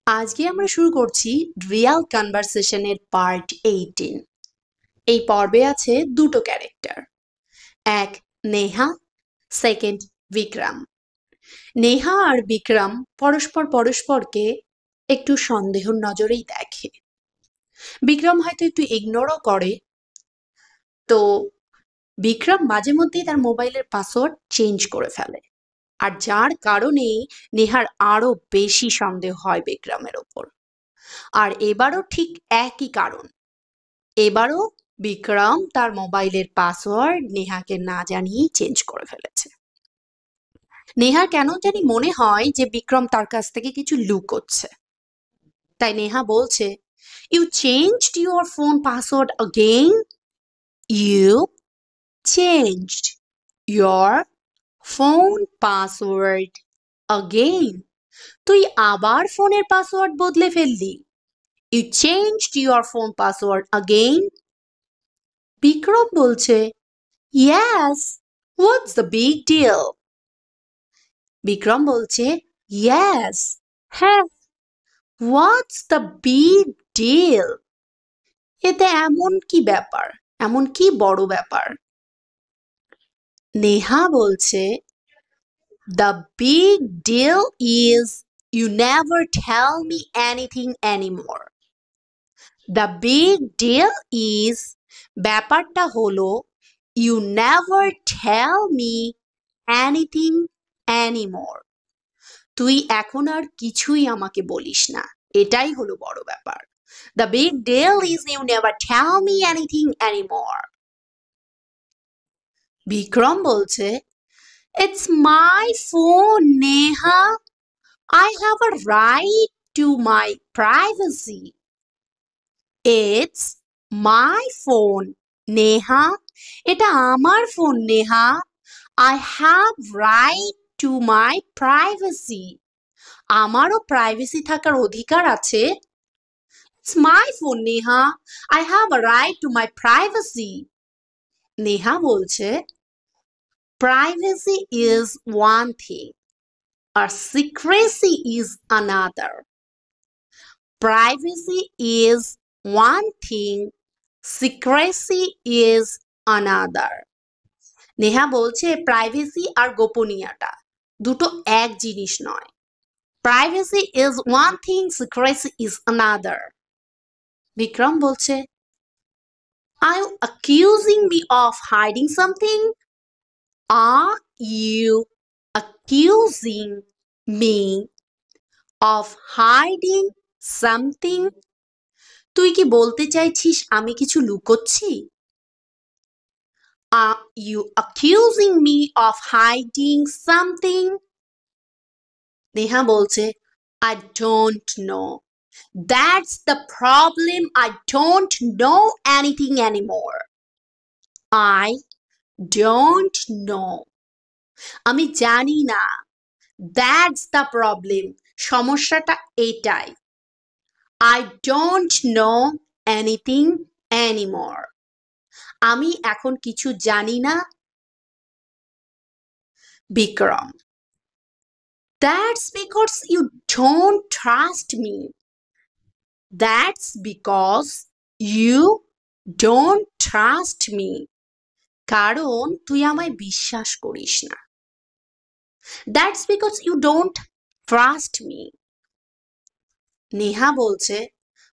আজকে আমরা শুরু করছি রিয়াল কনভারসেশনের পার্ট 18। এই পর্বে আছে দুটো ক্যারেক্টার, এক নেহা, সেকেন্ড বিক্রম। নেহা আর বিক্রম পরস্পরকে একটু সন্দেহের নজরেই দেখে। বিক্রম হয়তো একটু ইগনোরও করে। তো বিক্রম মাঝে মধ্যেই তার মোবাইলের পাসওয়ার্ড চেঞ্জ করে ফেলে, আর যার কারণে নেহার আরো বেশি সন্দেহ হয় বিক্রমের ওপর। আর এবারও ঠিক একই কারণ, এবারও বিক্রম তার মোবাইলের পাসওয়ার্ড নেহাকে না জানিয়েই চেঞ্জ করে ফেলেছে। নেহার কেন জানি মনে হয় যে বিক্রম তার কাছ থেকে কিছু লুকোচ্ছে। তাই নেহা বলছে, you changed your phone password again? You changed your phone password again? তুই আবার ফোনের পাসওয়ার্ড বদলে ফেললি? You changed your phone password again? Vikram বলছে, Yes, what's the big deal? Vikram বলছে, Yes, হ্যাঁ, what's the big deal? এতে এমন কি ব্যাপার, এমন কি বড় ব্যাপার? নেহা বলছে, The big deal is you never tell me anything anymore. The big deal is ব্যাপারটা হলো you never tell me anything anymore. তুই এখন আর কিছুই আমাকে বলিস না, এটাই হলো বড় ব্যাপার। The big deal is you never tell me anything anymore. Vikram বলছে, It's my phone, Neha. I have a right to my privacy. It's my phone, Neha. এটা আমার phone, Neha. I have right to my privacy. আমারও privacy থাকার অধিকার আছে। It's my phone, Neha. I have a right to my privacy. Neha বলছে, Privacy is one thing, R secrecy is another. Privacy is one thing, secrecy is another. Neha বলছে privacy আর গোপনীয়তা দুটো এক জিনিস নয়। Privacy is one thing, secrecy is another. Vikram বলছে, Are you accusing me of hiding something? Are you accusing me of hiding something? তুই কি বলতে চাইছিস আমি কিছু লুকোচ্ছি? Are you accusing me of hiding something? Neha বলছে, I don't know. That's the problem. I don't know anything anymore. I don't know. আমি জানি না। That's the problem. সমস্যাটা এটাই। I don't know anything anymore. আমি এখন কিছু জানি না। Vikram, That's because you don't trust me. That's because you don't trust me. কারণ তুই আমায় বিশ্বাস করিস না। That's because you don't trust me. Neha বলছে,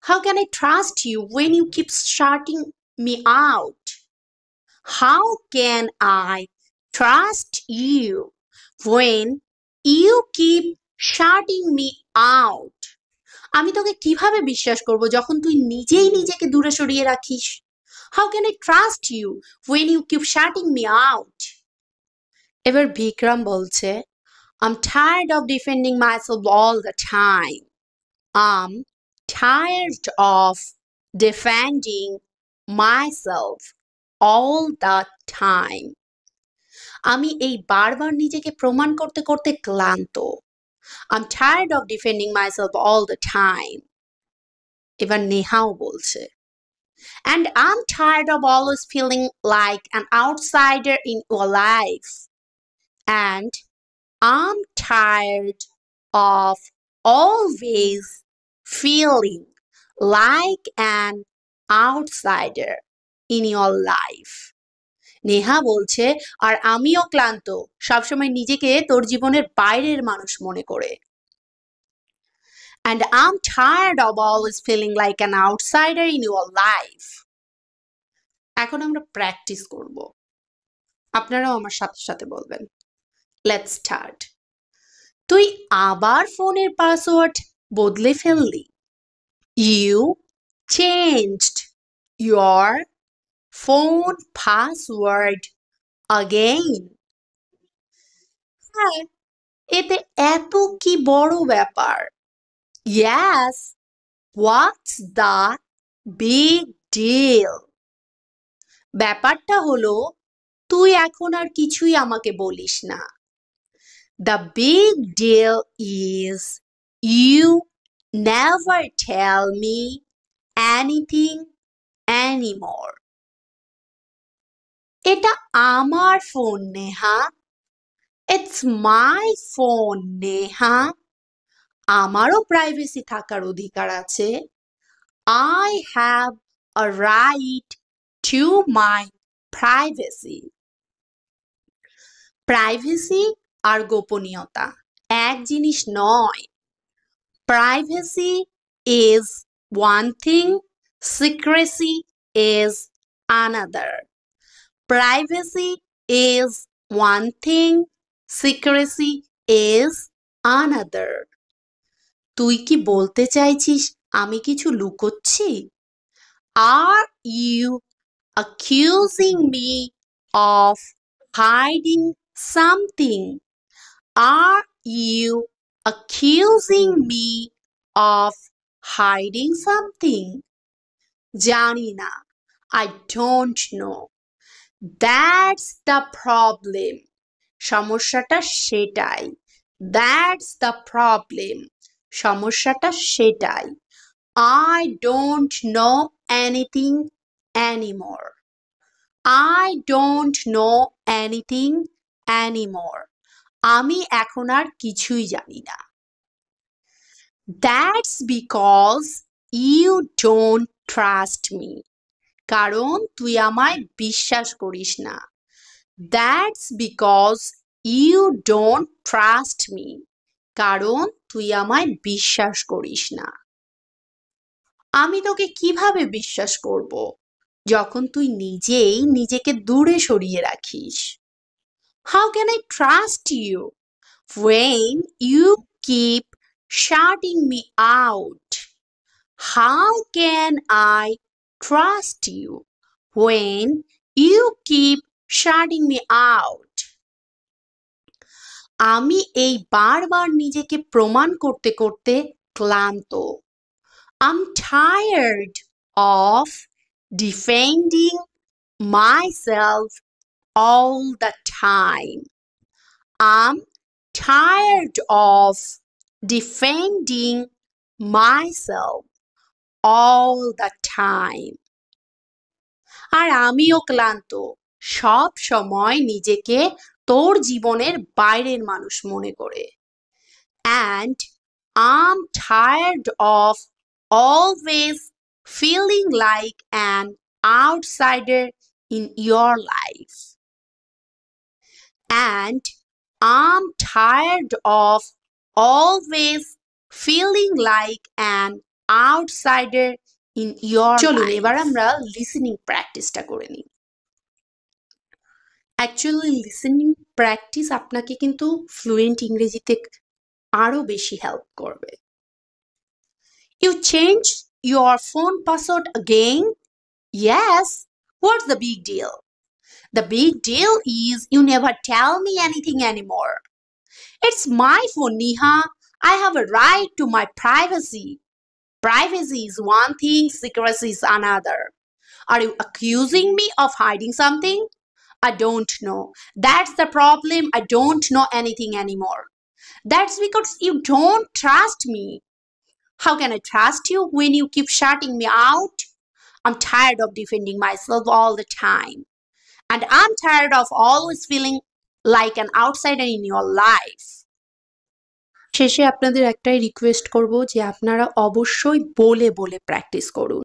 How can I trust you when you keep shutting me out? How can I trust you when you keep shutting me out? আমি তোকে কিভাবে বিশ্বাস করব যখন তুই নিজেই নিজেকে দূরে সরিয়ে রাখিস? How can I trust you when you keep shutting me out? এবার বিক্রম বলছে, I'm tired of defending myself all the time. I'm tired of defending myself all the time. আমি এই বারবার নিজেকে প্রমাণ করতে করতে ক্লান্ত। I'm tired of defending myself all the time. এবার নেহাও বলছে, And I'm tired of always feeling like an outsider in your life. And I'm tired of always feeling like an outsider in your life. Neha বলছে আর আমিও ক্লান্ত সবসময় নিজেকে তোর জীবনের বাইরের মানুষ মনে করে। And I'm tired of always feeling like an outsider in your life. এখন আমরা প্র্যাকটিস করব। আপনারাও আমার সাথে সাথে বলবেন। Let's start. তুই আবার ফোনের পাসওয়ার্ড বদলে ফেললি। You changed your phone password again. হ্যাঁ, এতে এত কি বড় ব্যাপার? Yes, what's the big deal? ব্যাপারটা হলো তুই এখন আর কিছুই আমাকে বলিস না। The big deal is you never tell me anything anymore. এটা আমার phone Neha. It's my phone Neha. আমারও প্রাইভেসি থাকার অধিকার আছে। I have a right to my privacy. Privacy আর গোপনীয়তা এক জিনিস নয়। Privacy is one thing, secrecy is another. Privacy is one thing, secrecy is another. তুই কি বলতে চাইছিস আমি কিছু লুকোচ্ছি? Are you accusing me of hiding something? Are you accusing me of hiding something? জানি না। I don't know. That's the problem. সমস্যাটা সেটাই। That's the problem. সমস্যাটা সেটাই। I don't know anything anymore. I don't know anything anymore. আমি এখন আর কিছুই জানি না। That's because you don't trust me. কারণ তুই আমায় বিশ্বাস করিস না। That's because you don't trust me. কারণ তুই আমায় বিশ্বাস করিস না। আমি তোকে কিভাবে বিশ্বাস করব যখন তুই নিজেই নিজেকে দূরে সরিয়ে রাখিস? How can I trust you when you keep shutting me out? How can I trust you when you keep shutting me out? আমি এই বারবার নিজেকে প্রমাণ করতে করতে ক্লান্ত। I'm tired of defending myself all the time. I'm tired of defending myself all the time. আর আমিও ক্লান্ত সব সময় নিজেকে তোর জীবনের বাইরের মানুষ মনে করে। And I'm tired of always feeling like an outsider in your life. And I'm tired of always feeling like an outsider in your life. চলুন এবার আমরা লিসেনিং প্র্যাকটিসটা করে নিই। অ্যাকচুয়ালি লিসেনিং প্র্যাকটিস আপনাকে কিন্তু ফ্লুয়েন্ট ইংরেজিতে আরো বেশি হেল্প করবে। You changed your phone password again? Yes. What's the big deal? The big deal is you never tell me anything anymore. It's my phone, Neha. I have a right to my privacy. Privacy is one thing, secrecy is another. Are you accusing me of hiding something? I don't know. That's the problem. I don't know anything anymore. That's because you don't trust me. How can I trust you when you keep shutting me out? I'm tired of defending myself all the time. And I'm tired of always feeling like an outsider in your life. শেষে আপনাদের একটাই request করব যে আপনারা অবশ্যই বলে বলে practice করুন।